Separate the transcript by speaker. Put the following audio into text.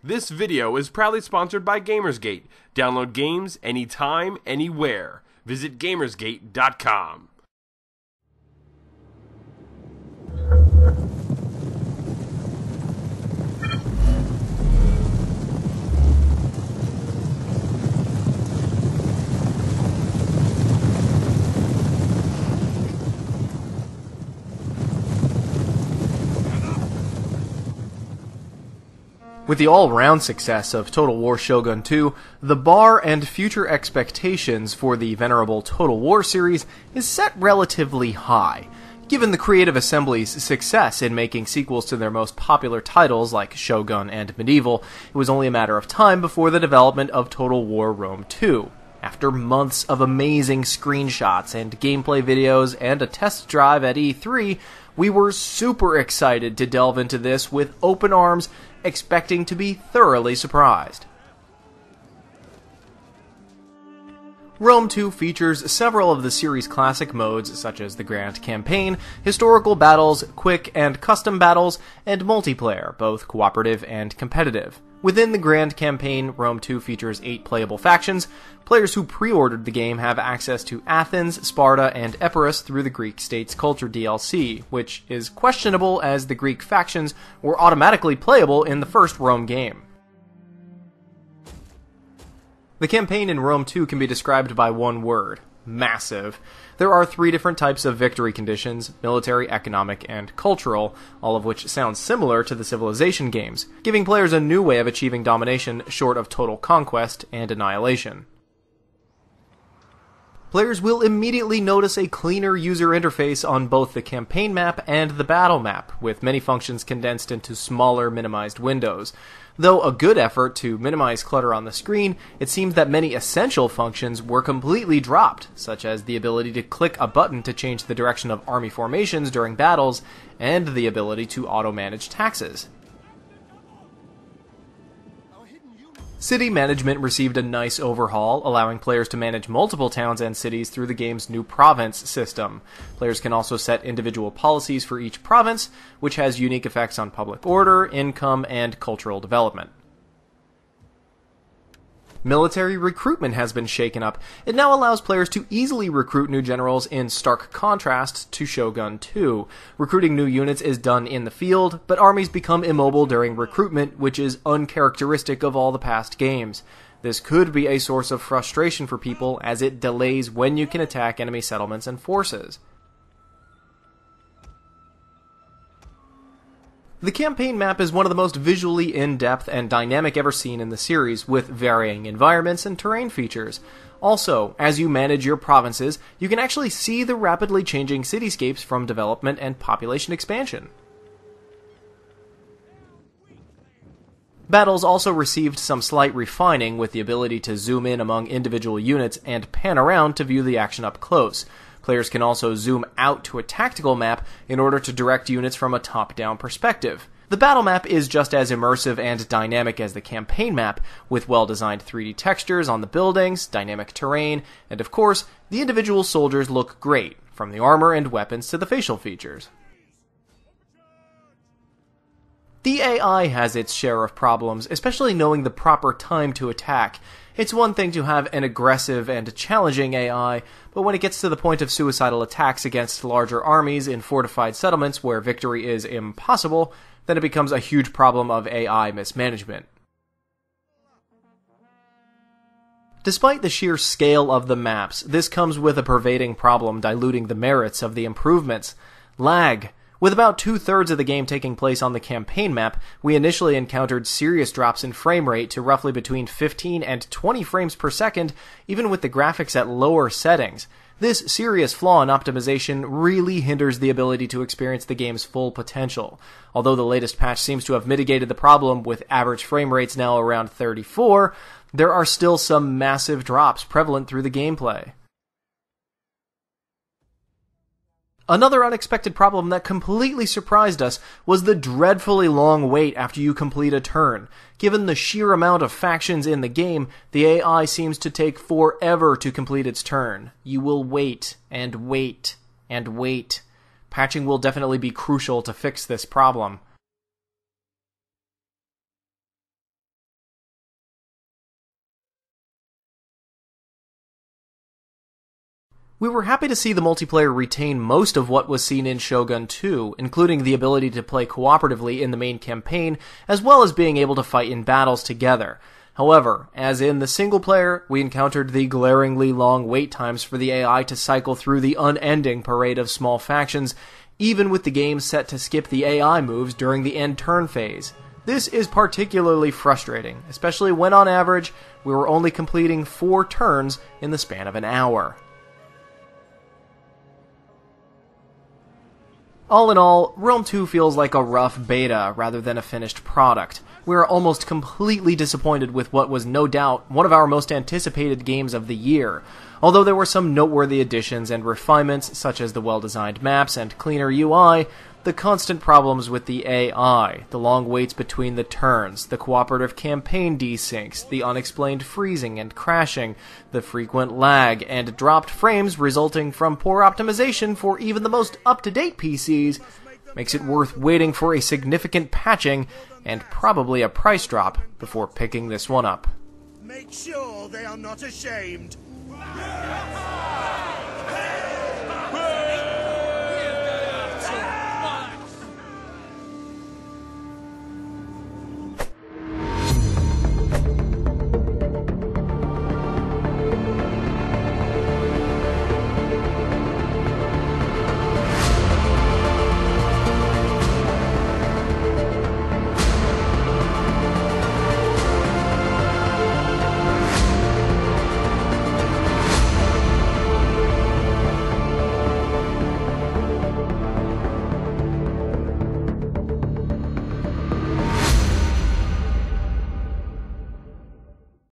Speaker 1: This video is proudly sponsored by Gamersgate. Download games anytime, anywhere. Visit Gamersgate.com.
Speaker 2: With the all-round success of Total War Shogun 2, the bar and future expectations for the venerable Total War series is set relatively high. Given the Creative Assembly's success in making sequels to their most popular titles like Shogun and Medieval, it was only a matter of time before the development of Total War Rome 2. After months of amazing screenshots and gameplay videos and a test drive at E3, we were super excited to delve into this with open arms, expecting to be thoroughly surprised. Rome 2 features several of the series' classic modes such as the Grand Campaign, historical battles, quick and custom battles, and multiplayer, both cooperative and competitive. Within the Grand Campaign, Rome 2 features 8 playable factions. Players who pre-ordered the game have access to Athens, Sparta, and Epirus through the Greek States Culture DLC, which is questionable as the Greek factions were automatically playable in the first Rome game. The campaign in Rome 2 can be described by one word: massive. There are 3 different types of victory conditions: military, economic, and cultural, all of which sound similar to the Civilization games, giving players a new way of achieving domination short of total conquest and annihilation. Players will immediately notice a cleaner user interface on both the campaign map and the battle map, with many functions condensed into smaller, minimized windows. Though a good effort to minimize clutter on the screen, it seems that many essential functions were completely dropped, such as the ability to click a button to change the direction of army formations during battles, and the ability to auto-manage taxes. City management received a nice overhaul, allowing players to manage multiple towns and cities through the game's new province system. Players can also set individual policies for each province, which has unique effects on public order, income, and cultural development. Military recruitment has been shaken up. It now allows players to easily recruit new generals, in stark contrast to Shogun 2. Recruiting new units is done in the field, but armies become immobile during recruitment, which is uncharacteristic of all the past games. This could be a source of frustration for people, as it delays when you can attack enemy settlements and forces. The campaign map is one of the most visually in-depth and dynamic ever seen in the series, with varying environments and terrain features. Also, as you manage your provinces, you can actually see the rapidly changing cityscapes from development and population expansion. Battles also received some slight refining, with the ability to zoom in among individual units and pan around to view the action up close. Players can also zoom out to a tactical map in order to direct units from a top-down perspective. The battle map is just as immersive and dynamic as the campaign map, with well-designed 3D textures on the buildings, dynamic terrain, and of course, the individual soldiers look great, from the armor and weapons to the facial features. The AI has its share of problems, especially knowing the proper time to attack. It's one thing to have an aggressive and challenging AI, but when it gets to the point of suicidal attacks against larger armies in fortified settlements where victory is impossible, then it becomes a huge problem of AI mismanagement. Despite the sheer scale of the maps, this comes with a pervading problem diluting the merits of the improvements: lag. With about 2/3 of the game taking place on the campaign map, we initially encountered serious drops in frame rate to roughly between 15 and 20 frames per second, even with the graphics at lower settings. This serious flaw in optimization really hinders the ability to experience the game's full potential. Although the latest patch seems to have mitigated the problem, with average frame rates now around 34, there are still some massive drops prevalent through the gameplay. Another unexpected problem that completely surprised us was the dreadfully long wait after you complete a turn. Given the sheer amount of factions in the game, the AI seems to take forever to complete its turn. You will wait, and wait, and wait. Patching will definitely be crucial to fix this problem. We were happy to see the multiplayer retain most of what was seen in Shogun 2, including the ability to play cooperatively in the main campaign, as well as being able to fight in battles together. However, as in the single player, we encountered the glaringly long wait times for the AI to cycle through the unending parade of small factions, even with the game set to skip the AI moves during the end turn phase. This is particularly frustrating, especially when on average, we were only completing 4 turns in the span of an hour. All in all, Realm 2 feels like a rough beta rather than a finished product. We are almost completely disappointed with what was no doubt one of our most anticipated games of the year. Although there were some noteworthy additions and refinements, such as the well-designed maps and cleaner UI, the constant problems with the AI, the long waits between the turns, the cooperative campaign desyncs, the unexplained freezing and crashing, the frequent lag, and dropped frames resulting from poor optimization for even the most up-to-date PCs makes it worth waiting for a significant patching and probably a price drop before picking this one up.
Speaker 3: Make sure they are not ashamed.